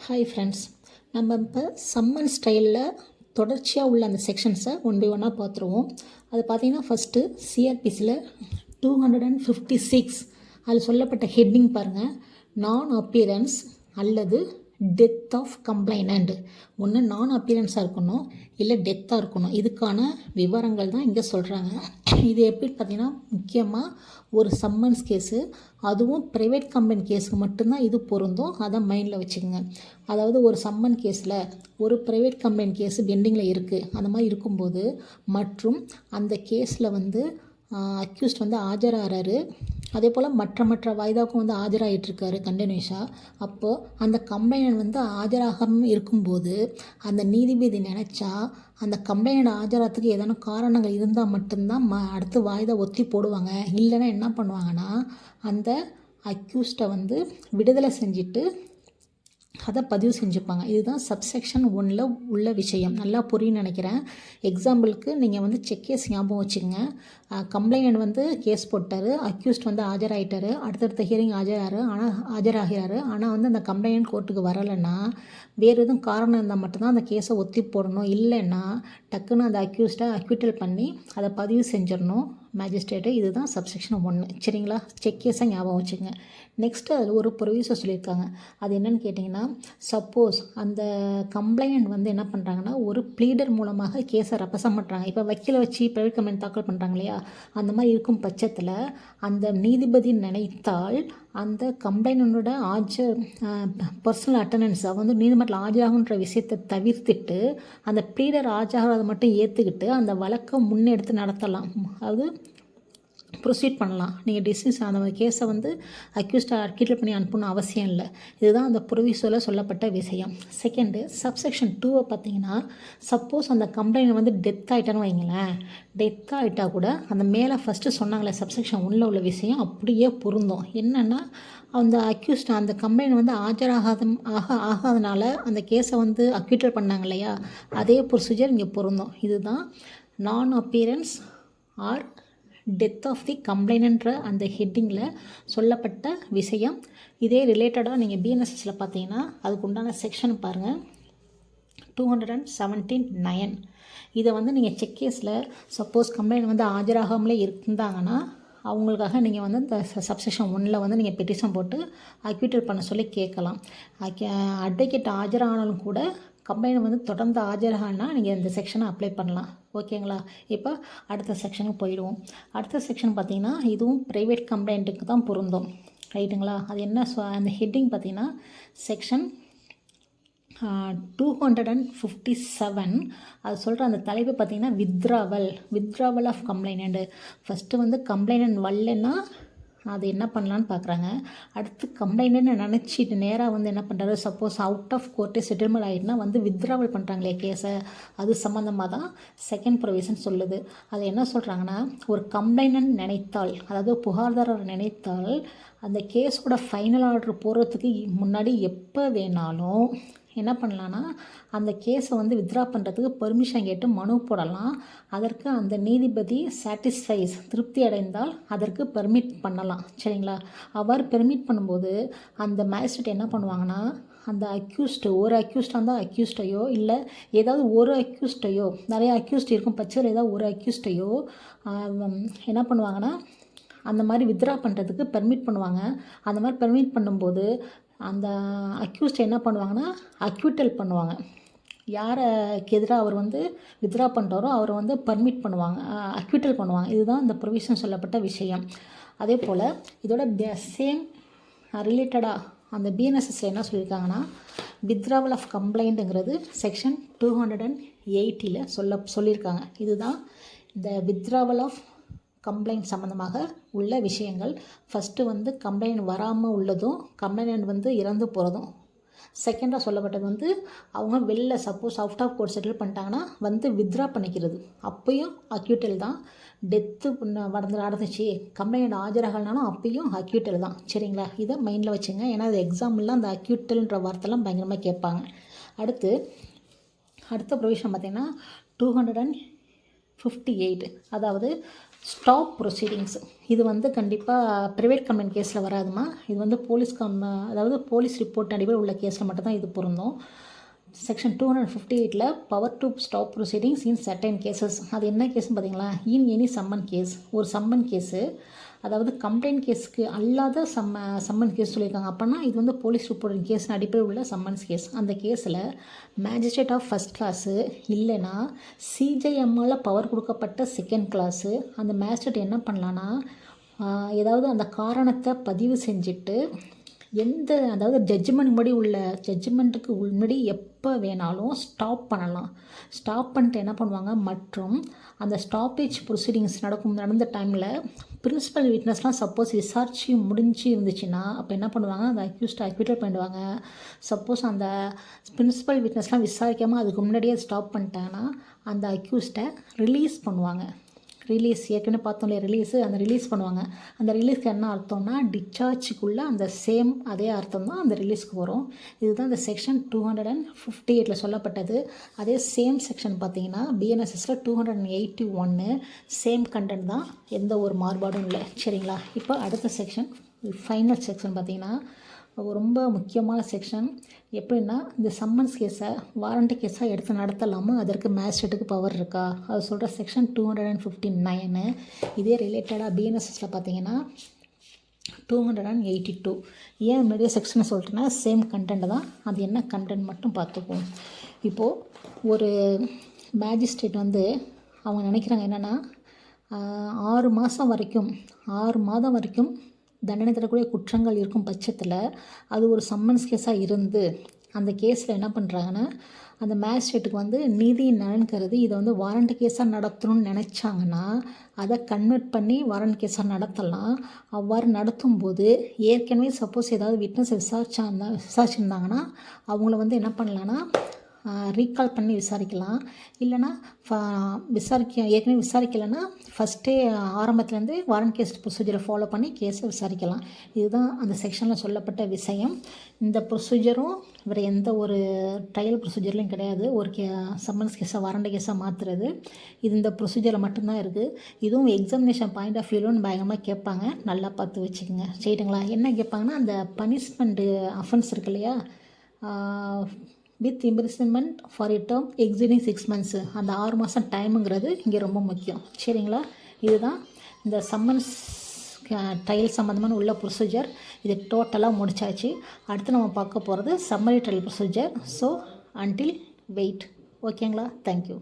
Hi friends, நம்ம இப்போ summon ஸ்டைலில் தொடர்ச்சியாக உள்ள அந்த செக்ஷன்ஸை ஒன் பை ஒன்னாக பார்த்துருவோம். அது பார்த்திங்கன்னா ஃபஸ்ட்டு சிஆர்பிசியில் 256 அதில் சொல்லப்பட்ட ஹெட்டிங் பாருங்கள். நான் அப்பியரன்ஸ் அல்லது டெத் ஆஃப் கம்ப்ளைனண்ட். ஒன்று நான் அப்பியரன்ஸாக இருக்கணும், இல்லை டெத்தாக இருக்கணும். இதுக்கான விவரங்கள் தான் இங்கே சொல்கிறாங்க. இது எப்படி பார்த்திங்கன்னா முக்கியமாக ஒரு சம்மன்ஸ் கேஸு, அதுவும் ப்ரைவேட் கம்பெனி கேஸுக்கு மட்டும்தான் இது பொருந்தும். அதை மைண்டில் வச்சுக்கோங்க. அதாவது ஒரு சம்மன் கேஸில் ஒரு ப்ரைவேட் கம்பெனி கேஸு பெண்டிங்கில் இருக்குது. அந்த மாதிரி இருக்கும்போது மற்றும் அந்த கேஸில் வந்து அக்யூஸ்ட் வந்து ஆஜராகிறாரு, அதே போல் மற்ற வாய்தாவுக்கும் வந்து ஆஜராகிட்டுருக்காரு கண்டினியூஸாக. அப்போது அந்த கம்ப்ளைனன்ட் வந்து ஆஜராகாமல் இருக்கும்போது அந்த நீதிபதி நினச்சா அந்த கம்ப்ளைனன்ட் ஆஜராகிறதுக்கு ஏதான காரணங்கள் இருந்தால் மட்டும்தான் அடுத்து வாய்தா ஒத்தி போடுவாங்க. இல்லைன்னா என்ன பண்ணுவாங்கன்னா அந்த அக்யூஸ்டை வந்து விடுதலை செஞ்சுட்டு அதை பதிவு செஞ்சுப்பாங்க. இதுதான் சப்செக்ஷன் 1ல் உள்ள விஷயம். நல்லா புரியும்னு நினைக்கிறேன். எக்ஸாம்பிளுக்கு நீங்கள் வந்து செக் கேஸ் ஞாபகம் வச்சுக்கோங்க. கம்ப்ளைனன்ட் வந்து கேஸ் போட்டார், அக்யூஸ்ட் வந்து ஆஜராகிட்டார், அடுத்தடுத்த ஹியரிங் ஆஜராகிறாரு. ஆனால் வந்து அந்த கம்ப்ளைனன்ட் கோர்ட்டுக்கு வரலைன்னா வேறு எதுவும் காரணம் இருந்தால் மட்டும்தான் அந்த கேஸை ஒத்தி போடணும். இல்லைன்னா டக்குன்னு அந்த அக்யூஸ்டை அக்யூட்டல் பண்ணி அதை பதிவு செஞ்சிடணும் மேஜிஸ்ட்ரேட்டு. இதுதான் சப்செக்ஷன் 1. சரிங்களா? செக் கேஸை ஞாபகம் வச்சுக்கோங்க. நெக்ஸ்ட்டு அதில் ஒரு ப்ரொவியூசர் சொல்லியிருக்காங்க. அது என்னென்னு கேட்டிங்கன்னா, சப்போஸ் அந்த கம்ப்ளைனன்ட் வந்து என்ன பண்ணுறாங்கன்னா ஒரு ப்ளீடர் மூலமாக கேஸை ரெப்ரசன்ட் பண்ணுறாங்க. இப்போ வக்கீலை வச்சு ப்ரைவேட் கம்ப்ளைண்ட் தாக்கல் பண்ணுறாங்க இல்லையா? அந்த மாதிரி இருக்கும் பட்சத்தில் அந்த நீதிபதி நினைத்தால் அந்த கம்ப்ளைனோட பர்சனல் அட்டண்டன்ஸ் வந்து நீதிமன்றத்தில் ஆஜராகுன்ற விஷயத்தை தவிர்த்துட்டு அந்த ப்ளீடர் ஆஜராகிறத மட்டும் ஏற்றுக்கிட்டு அந்த வழக்கை முன்னெடுத்து நடத்தலாம். அதாவது ப்ரொசீட் பண்ணலாம். நீங்கள் அந்த கேஸை வந்து அக்யூஸ்டை அக்யூட்டல் பண்ணி அனுப்பணும் அவசியம் இல்லை. இதுதான் அந்த ப்ரொவியூசரில் சொல்லப்பட்ட விஷயம். செகண்டு சப்செக்ஷன் 2 பார்த்தீங்கன்னா, சப்போஸ் அந்த கம்ப்ளைண்ட் வந்து டெத் ஆகிட்டான்னு வைங்களேன். டெத் ஆகிட்டா கூட அந்த மேலே ஃபஸ்ட்டு சொன்னாங்களே சப்செக்ஷன் 1ல் உள்ள விஷயம் அப்படியே பொருந்தும். என்னென்னா அந்த அக்யூஸ்ட் அந்த கம்ப்ளைண்ட் வந்து ஆகாதனால அந்த கேஸை வந்து அக்யூட்டல் பண்ணாங்க இல்லையா, அதே ப்ரொசீஜர் இங்கே பொருந்தும். இதுதான் நான் appearance or death of the complainant அந்த ஹெட்டிங்கில் சொல்லப்பட்ட விஷயம். இதே ரிலேட்டடாக நீங்கள் பிஎன்எஸ்எஸில் பார்த்தீங்கன்னா அதுக்கு உண்டான செக்ஷன் பாருங்கள், 279. இதை வந்து நீங்கள் செக் கேஸில் சப்போஸ் கம்ப்ளைண்ட் வந்து ஆஜராகாமலே இருந்தாங்கன்னா அவங்களுக்காக நீங்கள் வந்து இந்த சப்செக்ஷன் 1ல் வந்து நீங்கள் பெட்டிஷன் போட்டு அக்யூட்டல் பண்ண சொல்லி கேட்கலாம். அட்வொகேட் ஆஜரானாலும் கூட கம்ப்ளைண்ட் வந்து தொடர்ந்து ஆஜராகனா நீங்கள் இந்த செக்ஷனை அப்ளை பண்ணலாம். ஓகேங்களா? இப்போ அடுத்த செக்ஷனுக்கு போயிடுவோம். அடுத்த செக்ஷன் பார்த்திங்கன்னா இதுவும் ப்ரைவேட் கம்ப்ளைண்ட்டுக்கு தான் பொருந்தும். ரைட்டுங்களா? அது என்ன அந்த ஹெட்டிங் பார்த்திங்கன்னா செக்ஷன் 257. அது சொல்கிற அந்த தலைப்பு பார்த்திங்கன்னா வித்ராவல் ஆஃப் கம்ப்ளைனண்ட். ஃபஸ்ட்டு வந்து கம்ப்ளைனண்ட் வரலன்னா அது என்ன பண்ணலான்னு பார்க்குறாங்க. அடுத்து கம்ப்ளைண்ட்னு நினச்சிட்டு நேராக வந்து என்ன பண்ணுறாரு, சப்போஸ் அவுட் ஆஃப் கோர்ட்டே செட்டில்மெண்ட் ஆகிட்டுனா வந்து வித்ராவல் பண்ணுறாங்களே கேஸை, அது சம்மந்தமாக தான் செகண்ட் ப்ரொவிஷன் சொல்லுது. அது என்ன சொல்கிறாங்கன்னா, ஒரு கம்ப்ளைண்ட் நினைத்தால், அதாவது புகார்தாரர் நினைத்தால் அந்த கேஸோட ஃபைனல் ஆர்டர் போடுறதுக்கு முன்னாடி எப்போ வேணாலும் என்ன பண்ணலான்னா அந்த கேஸை வந்து வித்ரா பண்ணுறதுக்கு பெர்மிஷன் கேட்டு மனு போடலாம். அதற்கு அந்த நீதிபதி திருப்தி அடைந்தால் அதற்கு பெர்மிட் பண்ணலாம். சரிங்களா? அவர் பெர்மிட் பண்ணும்போது அந்த மேஜிஸ்ட்ரேட் என்ன பண்ணுவாங்கன்னா அந்த ஒரு அக்யூஸ்டாக இருந்தால் அக்யூஸ்டையோ, இல்லை ஏதாவது ஒரு அக்யூஸ்டையோ, நிறைய அக்யூஸ்ட் இருக்கும் பட்சத்தில் ஏதாவது ஒரு அக்யூஸ்டையோ என்ன பண்ணுவாங்கன்னா அந்த மாதிரி வித்ரா பண்ணுறதுக்கு பெர்மிட் பண்ணுவாங்க. அந்த மாதிரி பெர்மிட் பண்ணும்போது அந்த அக்யூஸ்ட் என்ன பண்ணுவாங்கன்னா அக்யூட்டல் பண்ணுவாங்க. யாருக்கு எதிராக அவர் வந்து வித்ரா பண்ணுறாரோ அவரை வந்து பர்மிட் பண்ணுவாங்க, அக்யூட்டல் பண்ணுவாங்க. இதுதான் இந்த ப்ரொவிஷன் சொல்லப்பட்ட விஷயம். அதே போல் இதோட சேம் ரிலேட்டடாக அந்த பிஎன்எஸ்எஸில் என்ன சொல்லியிருக்காங்கன்னா, வித்ராவல் ஆஃப் கம்ப்ளைண்ட்டுங்கிறது செக்ஷன் 280 சொல்லியிருக்காங்க. இதுதான் இந்த வித்ராவல் ஆஃப் கம்ப்ளைண்ட் சம்மந்தமாக உள்ள விஷயங்கள். ஃபஸ்ட்டு வந்து கம்ப்ளைண்ட் வராமல் உள்ளதும், கம்ப்ளைண்ட் வந்து இறந்து போகிறதும். செகண்டாக சொல்லப்பட்டது வந்து அவங்க வெளில suppose out of court settle பண்ணிட்டாங்கன்னா வந்து வித்ரா பண்ணிக்கிறது. அப்பையும் அக்யூட்டல் தான். டெத்து நடந்துச்சு, கம்ப்ளைண்ட் ஆஜராகனாலும் அப்பையும் அக்யூட்டல் தான். சரிங்களா? இதை மைண்டில் வச்சுங்க. ஏன்னா அது எக்ஸாம்பிள்லாம் அந்த அக்யூட்டல்ன்ற வார்த்தைலாம் பயங்கரமாக கேட்பாங்க. அடுத்த ப்ரொவிஷன் பார்த்திங்கன்னா 258. அதாவது ஸ்டாப் ப்ரொசீடிங்ஸ் இது வந்து கண்டிப்பாக ப்ரைவேட் கம்ப்ளைண்ட் கேஸில் வராதுமா. இது வந்து அதாவது போலீஸ் ரிப்போர்ட் அடிப்படையில் உள்ள கேஸில் மட்டும்தான் இது பொருந்தும். செக்ஷன் 258ல் power to stop proceedings in certain cases. அது என்ன கேஸ்ன்னு பார்த்தீங்களா, இன் எனி சம்மன் கேஸ், ஒரு சம்மன் கேஸு, அதாவது கம்ப்ளைண்ட் கேஸுக்கு அல்லாத சம்மன் கேஸ் சொல்லியிருக்காங்க. அப்போனா இது வந்து போலீஸ் ரிப்போர்ட் கேஸ் அடிப்படையில் உள்ள சம்மன்ஸ் கேஸ். அந்த கேஸில் மேஜிஸ்ட்ரேட் ஆஃப் ஃபஸ்ட் கிளாஸு இல்லைனா சிஜேஎம்மால் பவர் கொடுக்கப்பட்ட செகண்ட் கிளாஸு அந்த மேஜிஸ்ட்ரேட் என்ன பண்ணலான்னா, ஏதாவது அந்த காரணத்தை பதிவு செஞ்சுட்டு அதாவது ஜட்ஜ்மெண்ட்டுக்கு முன்னாடி எப்போ வேணாலும் ஸ்டாப் பண்ணலாம். ஸ்டாப் பண்ணிட்டு என்ன பண்ணுவாங்க, மற்றும் அந்த ஸ்டாப்பேஜ் ப்ரொசீடிங்ஸ் நடந்த டைமில் பிரின்சிபல் விட்னஸ்லாம் சப்போஸ் விசாரிச்சு முடிஞ்சு இருந்துச்சுன்னா அப்போ என்ன பண்ணுவாங்க, அந்த அக்யூஸ்டை அக்யூட்டட் பண்ணிடுவாங்க. சப்போஸ் அந்த பிரின்சிபல் விட்னஸ்லாம் விசாரிக்காமல் அதுக்கு முன்னாடியே ஸ்டாப் பண்ணிட்டாங்கன்னா அந்த அக்யூஸ்டை ரிலீஸ் பண்ணுவாங்க. ஏற்கனவே பார்த்தோம் இல்லையா அந்த ரிலீஸ் பண்ணுவாங்க. அந்த ரிலீஸ்க்கு என்ன அர்த்தம்னா டிஸ்சார்ஜுக்குள்ளே அந்த சேம் அதே அர்த்தம் தான் அந்த ரிலீஸ்க்கு வரும். இதுதான் இந்த செக்ஷன் 258ல் சொல்லப்பட்டது. அதே சேம் செக்ஷன் பார்த்தீங்கன்னா பிஎன்எஸ்எஸில் 281 சேம் கண்டென்ட் தான், எந்த ஒரு மாறுபாடும் இல்லை. சரிங்களா, இப்போ அடுத்த செக்ஷன் ஃபைனல் செக்ஷன் பார்த்தீங்கன்னா ரொம்ப முக்கியமான செக்ஷன். எப்படின்னா, இந்த சம்மன்ஸ் கேஸை வாரண்டி கேஸாக எடுத்து நடத்தலாமா, அதற்கு மேஜிஸ்ட்ரேட்டுக்கு பவர் இருக்கா, அது சொல்கிற செக்ஷன் 259. இதே ரிலேட்டடாக பிஎன்எஸ்எஸில் பார்த்தீங்கன்னா 282. ஏன் முன்னாடியே செக்ஷனை சொல்லிட்டேன்னா சேம் கண்டென்ட் தான், அது என்ன கண்டென்ட் மட்டும் பார்த்துக்குவோம். இப்போது ஒரு மேஜிஸ்ட்ரேட் வந்து அவங்க நினைக்கிறாங்க என்னென்னா 6 மாதம் வரைக்கும் தண்டனை தரக்கூடிய குற்றங்கள் இருக்கும் பட்சத்தில் அது ஒரு சம்மன்ஸ் கேஸாக இருந்து அந்த கேஸில் என்ன பண்ணுறாங்கன்னா, அந்த மேஜிஸ்ட்ரேட்டுக்கு வந்து நீதி நலன் கருதி இதை வந்து வாரண்ட் கேஸாக நடத்தணும்னு நினச்சாங்கன்னா அதை கன்வெர்ட் பண்ணி வாரண்ட் கேஸாக நடத்தலாம். அவ்வாறு நடத்தும்போது ஏற்கனவே சப்போஸ் ஏதாவது விட்னஸ் விசாரிச்சிருந்தாங்கன்னா அவங்கள வந்து என்ன பண்ணலான்னா ரீகால் பண்ணி விசாரிக்கலாம். இல்லைனா ஏற்கனவே விசாரிக்கலைன்னா ஃபஸ்ட்டே ஆரம்பத்துலேருந்து வாரண்ட் கேஸ் ப்ரொசீஜரை ஃபாலோ பண்ணி கேஸை விசாரிக்கலாம். இதுதான் அந்த செக்ஷனில் சொல்லப்பட்ட விஷயம். இந்த ப்ரொசீஜரும் வேறு எந்த ஒரு ட்ரையல் ப்ரொசீஜர்லையும் கிடையாது. ஒரு சம்மன்ஸ் கேஸாக வாரண்ட் கேஸாக மாற்றுறது இது இந்த ப்ரொசீஜரில் மட்டும்தான் இருக்குது. இதுவும் எக்ஸாமினேஷன் பாயிண்ட் ஆஃப் வியூன்னு பயங்கரமாக கேட்பாங்க, நல்லா பார்த்து வச்சுக்கோங்க. சரிங்களா, என்ன கேட்பாங்கன்னா அந்த பனிஷ்மெண்ட்டு அஃபென்ஸ் இருக்கு இல்லையா, with imprisonment for a term exceeding 6 months, அந்த 6 மாதம் டைமுங்கிறது இங்கே ரொம்ப முக்கியம். சரிங்களா, இதுதான் இந்த சம்மன்ஸ் ட்ரையல் சம்மந்தமான உள்ள ப்ரொசீஜர். இது டோட்டலாக முடிச்சாச்சு. அடுத்து நம்ம பார்க்க போகிறது summary trial procedure. So until wait. ஓகேங்களா, தேங்க்யூ.